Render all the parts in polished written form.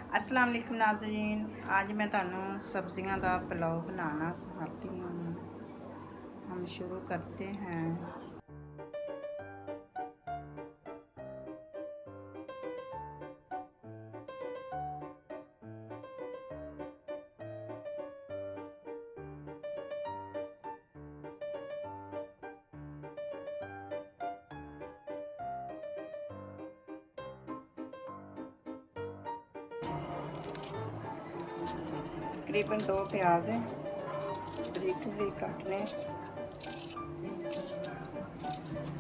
अस्सलाम वालेकुम नाज़रीन, आज मैं तुहानू सब्जियां का पुलाव बनाना सिखाती हूँ। हम शुरू करते हैं। तकरीबन 2 प्याज हैं, बारीक बारीक काटने।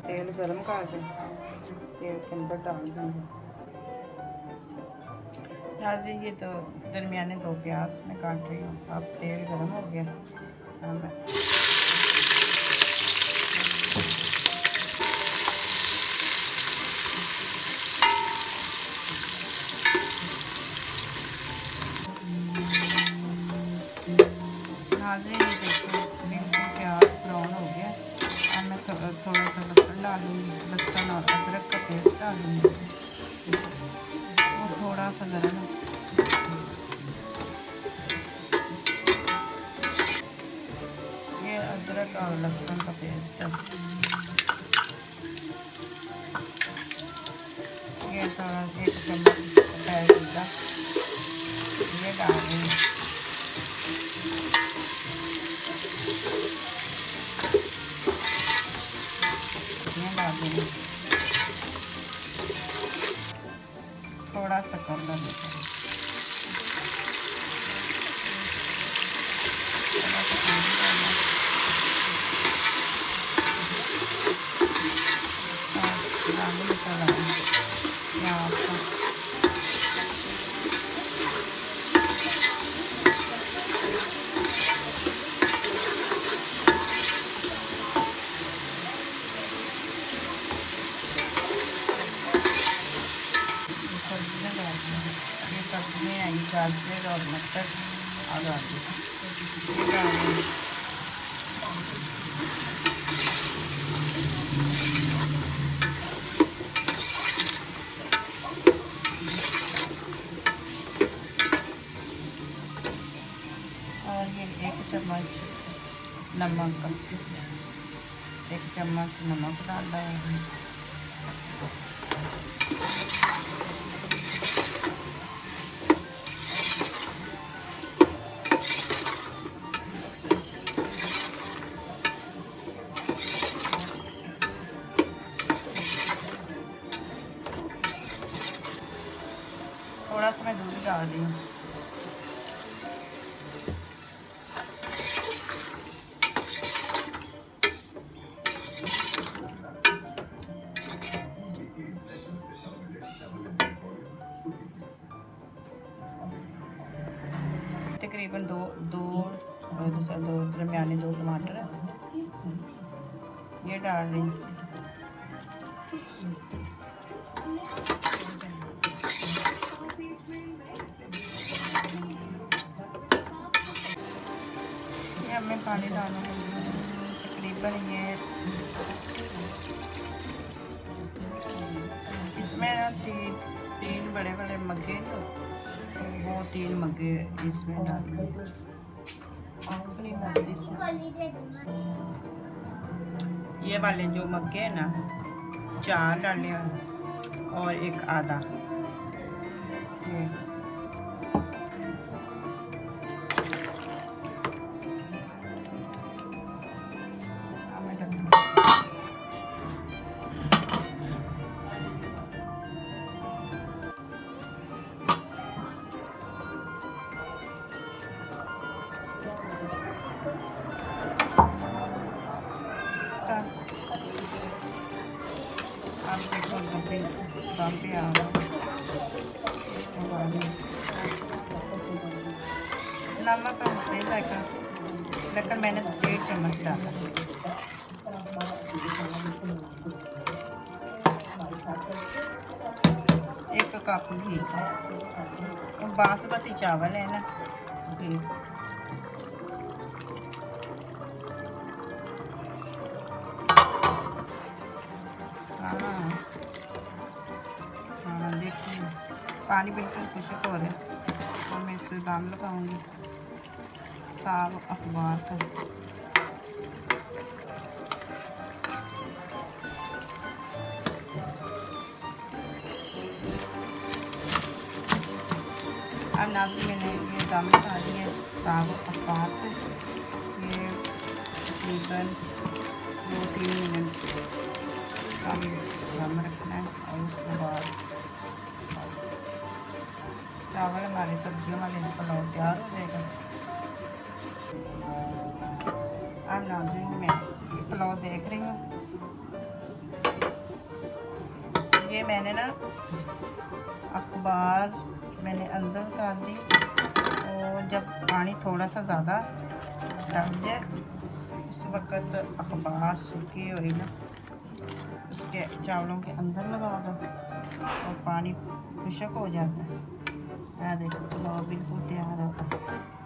तेल गरम कर दें, तेल के अंदर डाल देंगे। नाज़रीन ये तो दरमियाने 2 प्याज में काट रही हूँ। अब तेल गरम हो गया। नाज़रीन ये देखो बिल्कुल प्याज ब्राउन हो गया। अब मैं थोड़ा सा लहसुन डालूँगी, लहसुन और अदरक का पेस्ट डालूँगी और थोड़ा सा गरम। ये अदरक और लहसुन का पेस्ट है। ये थोड़ा 1 चम्मच जीरा ये डाल देंगे। डाल देंगे थोड़ा सा कलर देते हैं। ये सब्जियाँ आई गाजर और मटर और आलू ये डालें। और ये 1 चम्मच नमक, 1 चम्मच नमक डाल रहा है। थोड़ा सा मैं दूध डाल दी हूँ। तकरीबन दो दरमियाने 2 टमाटर ये डाल रही हूँ। ये अब मैं पानी डालूँ तकरीबन ये इसमें 3 बड़े बड़े मग्गे, वो 3 मग्गे इसमें डालूँ अपनी मर्जी से। ये वाले जो मग्गे हैं ना 4 डाले और 1 आधा ये। आप देखो दम पे आ नमक नहीं जाएगा, लेकिन मैंने 1 चम्मच डाला। एक कप घी, बासमती चावल है ना घी। हाँ देखिए पानी बिल्कुल खुशक हो रहा है, तो मैं इस दम लगाऊंगी साग अखबार का। अब नाज़रीन मैंने ये दम लगा दिया साग अखबार से। ये तकरीबन 2-3 मिनट कम दम रखना है और उसके बाद चावल हमारे सब्जियों वाले पुलाव तैयार हो जाएगा। अब नाज़रीन मैं ये पुलाव देख रही हूँ, ये मैंने ना अखबार मैंने अंदर डाल दी, और जब पानी थोड़ा सा ज़्यादा डल जाए इस वक्त अखबार सूखी हुई ना उसके चावलों के अंदर लगा दो और पानी खुशक हो जाता है। देखो पुलाव बिल्कुल तैयार हो गया।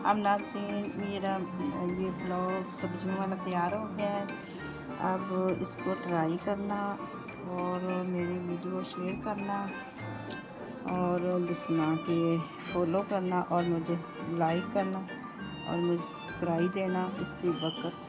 अब नाज़रीन मेरा ये पुलाव सब्जियों वाला तैयार हो गया है। अब इसको ट्राई करना और मेरी वीडियो शेयर करना और दूसरा कि फॉलो करना और मुझे लाइक करना और मुझे सब्सक्राइब देना इसी वक्त।